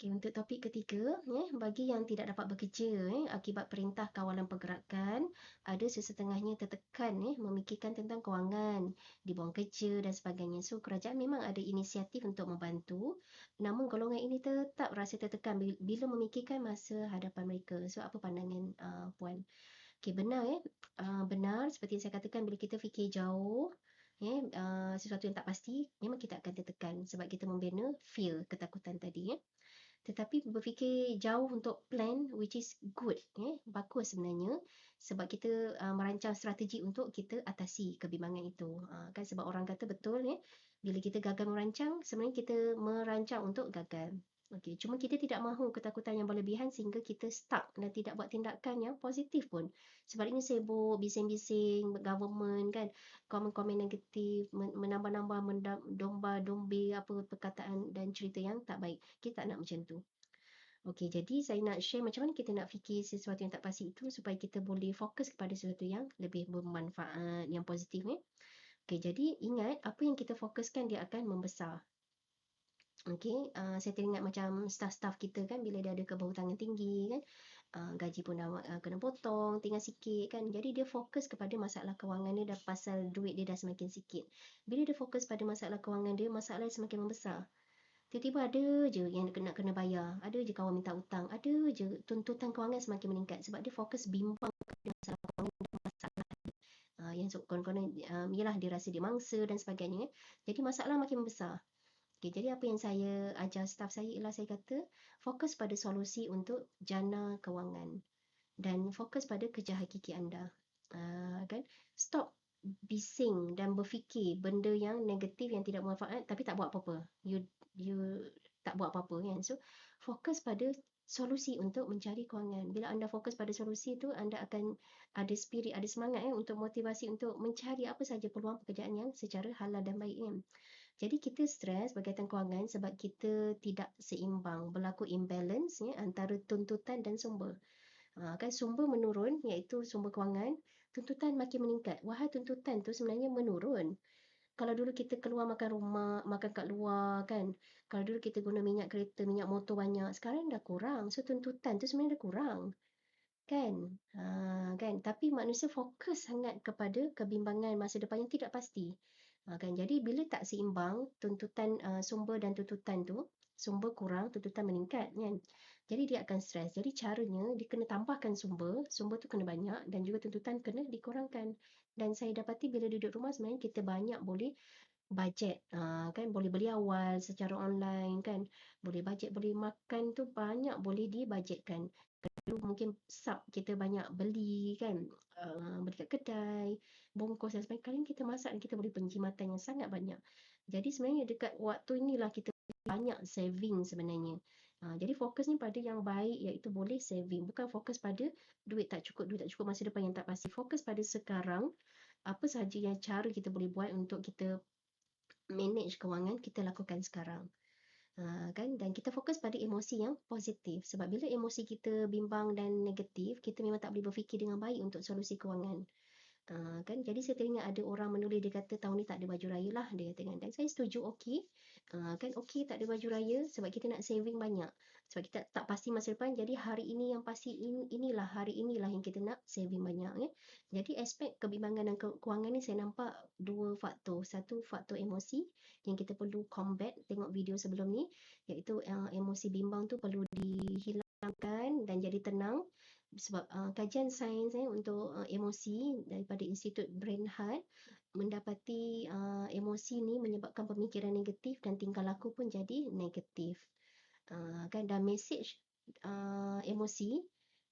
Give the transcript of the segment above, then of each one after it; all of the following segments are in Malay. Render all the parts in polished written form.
Okey, untuk topik ketiga, bagi yang tidak dapat bekerja akibat perintah kawalan pergerakan, ada sesetengahnya tertekan memikirkan tentang kewangan, dibuang kerja dan sebagainya. So, kerajaan memang ada inisiatif untuk membantu, namun golongan ini tetap rasa tertekan bila memikirkan masa hadapan mereka. So, apa pandangan Puan? Okey, benar benar seperti yang saya katakan bila kita fikir jauh, sesuatu yang tak pasti, memang kita akan tertekan sebab kita membina fear, ketakutan tadi. Tetapi berfikir jauh untuk plan which is good, bagus sebenarnya sebab kita merancang strategi untuk kita atasi kebimbangan itu. Kan sebab orang kata betul bila kita gagal merancang, sebenarnya kita merancang untuk gagal. Okey, cuma kita tidak mahu ketakutan yang berlebihan sehingga kita stuck dan tidak buat tindakan yang positif pun. Sebaliknya sibuk bising-bising government kan, komen-komen negatif, menambah-nambah domba-dombi apa perkataan dan cerita yang tak baik. Kita tak nak macam tu. Okey, jadi saya nak share macam mana kita nak fikir sesuatu yang tak pasti itu supaya kita boleh fokus kepada sesuatu yang lebih bermanfaat, yang positif Okey, jadi ingat apa yang kita fokuskan dia akan membesar. Okey, saya teringat macam staff-staff kita kan bila dia ada keberhutang tinggi kan, gaji pun dah kena potong, tinggal sikit kan. Jadi dia fokus kepada masalah kewangan dia dah pasal duit dia dah semakin sikit. Bila dia fokus pada masalah kewangan dia, masalah dia semakin membesar. Tiba-tiba ada je yang kena bayar, ada je kawan minta hutang, ada je tuntutan kewangan semakin meningkat sebab dia fokus bimbang kepada masalah kewangan dan masalah yang konon-konon yalah dia rasa dia mangsa dan sebagainya. Jadi masalah makin membesar. Okay, jadi apa yang saya ajar staff saya ialah saya kata fokus pada solusi untuk jana kewangan dan fokus pada kerja hakiki anda. Kan? Stop bising dan berfikir benda yang negatif yang tidak bermanfaat tapi tak buat apa-apa. You tak buat apa-apa kan. So fokus pada solusi untuk mencari kewangan. Bila anda fokus pada solusi tu, anda akan ada spirit, ada semangat untuk motivasi untuk mencari apa saja peluang pekerjaan yang secara halal dan baik kan. Jadi kita stres berkaitan kewangan sebab kita tidak seimbang, berlaku imbalance antara tuntutan dan sumber. Kan sumber menurun iaitu sumber kewangan, tuntutan makin meningkat. Wahai tuntutan tu sebenarnya menurun. Kalau dulu kita keluar makan rumah, makan kat luar kan. Kalau dulu kita guna minyak kereta, minyak motor banyak, sekarang dah kurang. So tuntutan tu sebenarnya dah kurang. Kan? Kan? Tapi manusia fokus sangat kepada kebimbangan masa depan yang tidak pasti. Kan? Jadi bila tak seimbang tuntutan sumber dan tuntutan tu, sumber kurang, tuntutan meningkat kan. Jadi dia akan stres. Jadi caranya dia kena tambahkan sumber, sumber tu kena banyak dan juga tuntutan kena dikurangkan. Dan saya dapati bila duduk rumah sebenarnya kita banyak boleh bajet kan boleh beli awal secara online kan, boleh bajet, boleh makan tu banyak boleh dibajetkan. Dulu mungkin sub kita banyak beli kan, beli kat kedai, bongkos dan sebagainya. Kali ni kita masak dan kita boleh penjimatan yang sangat banyak. Jadi sebenarnya dekat waktu inilah kita banyak saving sebenarnya. Jadi fokus ni pada yang baik iaitu boleh saving, bukan fokus pada duit tak cukup masa depan yang tak pasti. Fokus pada sekarang, apa sahaja yang cara kita boleh buat untuk kita manage kewangan, kita lakukan sekarang. Kan, dan kita fokus pada emosi yang positif sebab bila emosi kita bimbang dan negatif, kita memang tak boleh berfikir dengan baik untuk solusi kewangan. Kan, jadi saya teringat ada orang menulis, dia kata tahun ni tak ada baju raya lah, dia kata kan, dan saya setuju, okey. Kan okey tak ada baju raya sebab kita nak saving banyak, sebab kita tak pasti masa depan. Jadi hari ini yang pasti, inilah hari inilah yang kita nak saving banyak. Jadi aspek kebimbangan dan kewangan ni saya nampak dua faktor. Satu, faktor emosi yang kita perlu combat, tengok video sebelum ni, iaitu emosi bimbang tu perlu dihilangkan dan jadi tenang. Sebab kajian sains untuk emosi daripada Institut Brain Heart mendapati emosi ni menyebabkan pemikiran negatif dan tingkah laku pun jadi negatif. Kan, dan mesej emosi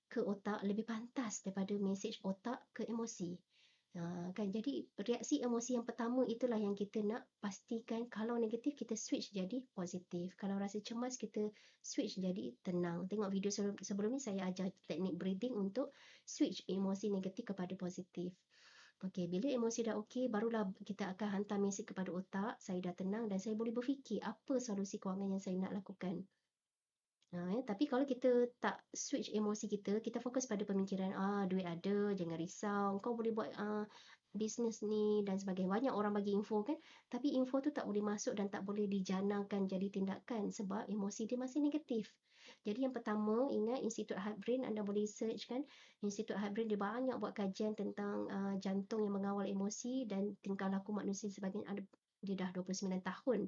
ke otak lebih pantas daripada mesej otak ke emosi. Kan, jadi reaksi emosi yang pertama itulah yang kita nak pastikan. Kalau negatif kita switch jadi positif, kalau rasa cemas kita switch jadi tenang. Tengok video sebelum ni saya ajar teknik breathing untuk switch emosi negatif kepada positif. Okey, bila emosi dah okey, barulah kita akan hantar mesej kepada otak, saya dah tenang dan saya boleh berfikir apa solusi kewangan yang saya nak lakukan. Tapi kalau kita tak switch emosi kita, kita fokus pada pemikiran, duit ada, jangan risau, kau boleh buat bisnes ni dan sebagainya. Banyak orang bagi info kan, tapi info tu tak boleh masuk dan tak boleh dijanakan jadi tindakan sebab emosi dia masih negatif. Jadi yang pertama, ingat Institut Heartbrain, anda boleh search kan. Institut Heartbrain dia banyak buat kajian tentang jantung yang mengawal emosi dan tingkah laku manusia sebagainya. Dia dah 29 tahun.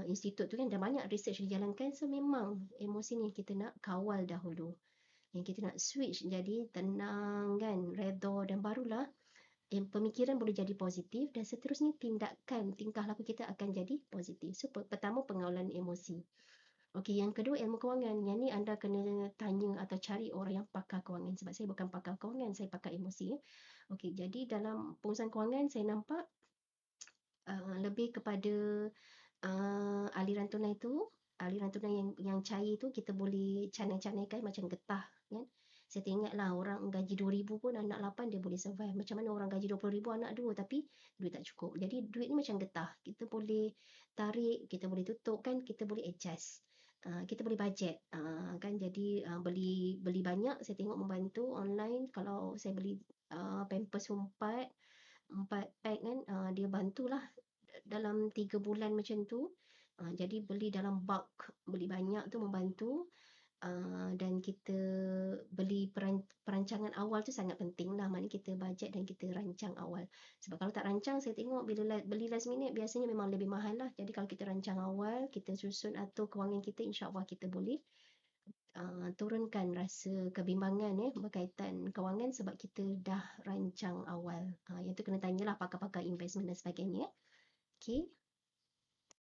Institut tu kan dah banyak research dijalankan. So memang emosi ni kita nak kawal dahulu. Yang kita nak switch jadi tenang kan, redha, dan barulah pemikiran boleh jadi positif dan seterusnya tindakan, tingkah laku kita akan jadi positif. So pertama pengawalan emosi. Okey, yang kedua ilmu kewangan. Yang ni anda kena tanya atau cari orang yang pakar kewangan sebab saya bukan pakar kewangan, saya pakar emosi. Okey, jadi dalam pengurusan kewangan saya nampak lebih kepada aliran tunai tu, aliran tunai yang cair tu kita boleh canai-canaikan macam getah kan. Saya teringatlah orang gaji 2,000 pun anak 8 dia boleh survive. Macam mana orang gaji 20,000 anak 2 tapi duit tak cukup. Jadi duit ni macam getah. Kita boleh tarik, kita boleh tutup kan, kita boleh adjust. Kita boleh bajet kan. Jadi beli banyak saya tengok membantu online. Kalau saya beli Pampers 4 pack kan, dia bantulah dalam 3 bulan macam tu. Jadi beli dalam bulk, beli banyak tu membantu. Dan kita beli perancangan awal tu sangat penting lah. Maknanya kita bajet dan kita rancang awal. Sebab kalau tak rancang, saya tengok bila beli last minute biasanya memang lebih mahal lah. Jadi kalau kita rancang awal, kita susun atur kewangan kita, insyaAllah kita boleh turunkan rasa kebimbangan berkaitan kewangan sebab kita dah rancang awal. Yang tu kena tanyalah pakar-pakar investment dan sebagainya. Okay.